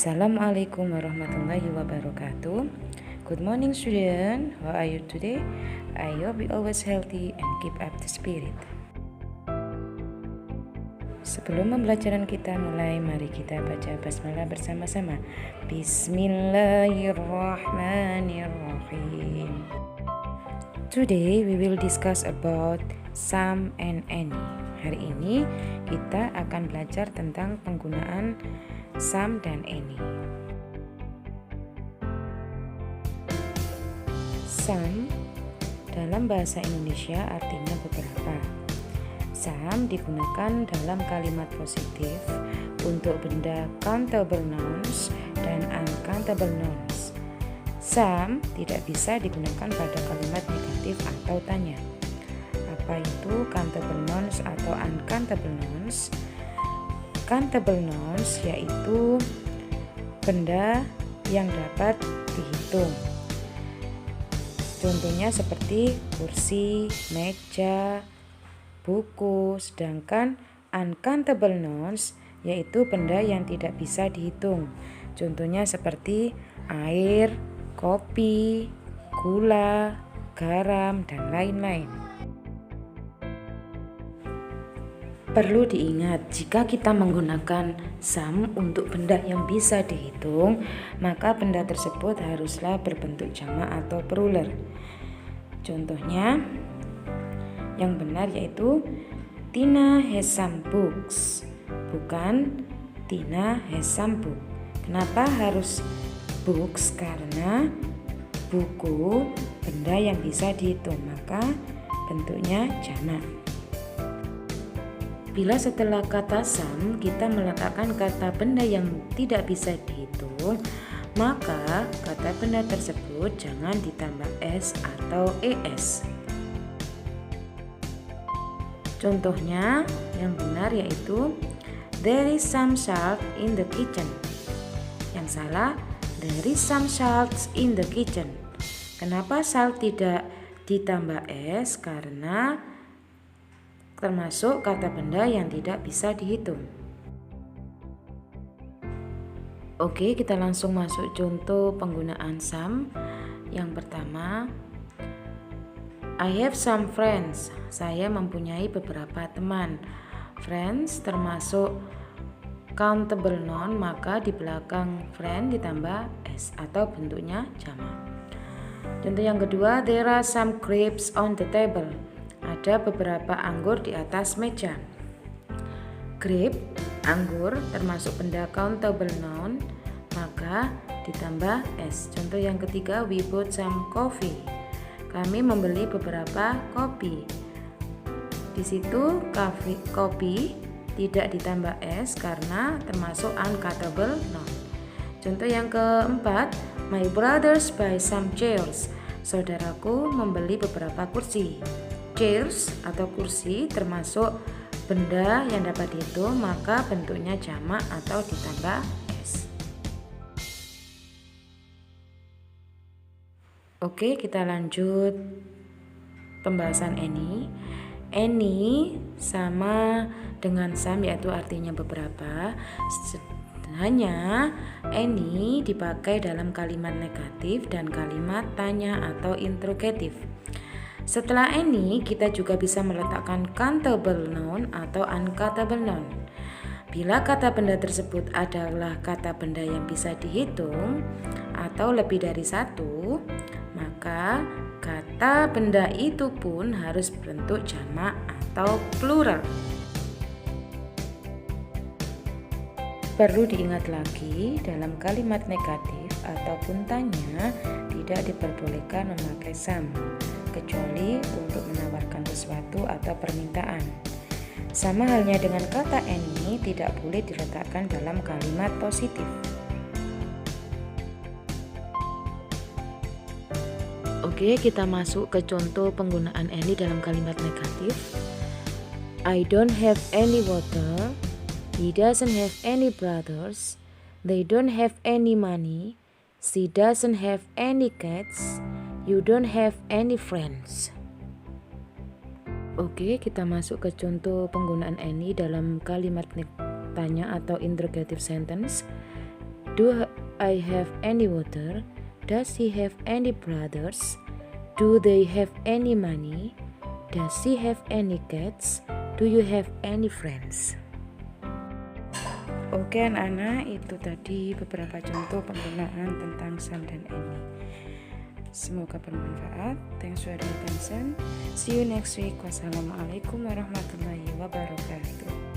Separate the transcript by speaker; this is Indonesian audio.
Speaker 1: Assalamualaikum warahmatullahi wabarakatuh. Good morning student, how are you today? I hope you always healthy and keep up the spirit. Sebelum pembelajaran kita mulai, mari kita baca basmalah bersama-sama. Bismillahirrahmanirrahim. Today we will discuss about some and any. Hari ini kita akan belajar tentang penggunaan some dan any. Some dalam bahasa Indonesia artinya beberapa. Some digunakan dalam kalimat positif untuk benda countable nouns dan uncountable nouns. Some tidak bisa digunakan pada kalimat negatif atau tanya. Apa itu countable nouns atau uncountable nouns? Countable nouns yaitu benda yang dapat dihitung. Contohnya seperti kursi, meja, buku. Sedangkan uncountable nouns yaitu benda yang tidak bisa dihitung. Contohnya seperti air, kopi, gula, garam, dan lain-lain. Perlu diingat, jika kita menggunakan some untuk benda yang bisa dihitung, maka benda tersebut haruslah berbentuk jamak atau plural. Contohnya, yang benar yaitu Tina has some books, bukan Tina has some book. Kenapa harus books? Karena buku benda yang bisa dihitung, maka bentuknya jamak. Bila setelah kata some kita meletakkan kata benda yang tidak bisa dihitung, maka kata benda tersebut jangan ditambah s atau es. Contohnya yang benar yaitu there is some salt in the kitchen. Yang salah, there is some salt in the kitchen. Kenapa salt tidak ditambah s? Karena termasuk kata benda yang tidak bisa dihitung. Oke, kita langsung masuk contoh penggunaan some. Yang pertama, I have some friends. Saya mempunyai beberapa teman. Friends termasuk countable noun, maka di belakang friend ditambah s atau bentuknya jamak. Contoh yang kedua, there are some grapes on the table. Ada beberapa anggur di atas meja. Grape, anggur, termasuk benda countable noun, maka ditambah s. Contoh yang ketiga, we bought some coffee. Kami membeli beberapa kopi. Di situ kopi tidak ditambah s karena termasuk uncountable noun. Contoh yang keempat, my brothers buy some chairs. Saudaraku membeli beberapa kursi. Chairs atau kursi termasuk benda yang dapat dihitung, maka bentuknya jamak atau ditambah s. Oke, kita lanjut pembahasan any. Any sama dengan some, yaitu artinya beberapa. Hanya any dipakai dalam kalimat negatif dan kalimat tanya atau interrogatif. Setelah any, kita juga bisa meletakkan countable noun atau uncountable noun. Bila kata benda tersebut adalah kata benda yang bisa dihitung atau lebih dari satu, maka kata benda itu pun harus berbentuk jamak atau plural. Perlu diingat lagi, dalam kalimat negatif ataupun tanya tidak diperbolehkan memakai some, kecuali untuk menawarkan sesuatu atau permintaan. Sama halnya dengan kata any tidak boleh diletakkan dalam kalimat positif. Oke, kita masuk ke contoh penggunaan any dalam kalimat negatif. I don't have any water. He doesn't have any brothers. They don't have any money. She doesn't have any cats. You don't have any friends. Oke, kita masuk ke contoh penggunaan any dalam kalimat tanya atau interrogative sentence. Do I have any water? Does he have any brothers? Do they have any money? Does he have any cats? Do you have any friends? Oke anak-anak, itu tadi beberapa contoh penggunaan tentang Sam dan Annie. Semoga bermanfaat. Thanks for your attention. See you next week. Wassalamualaikum warahmatullahi wabarakatuh.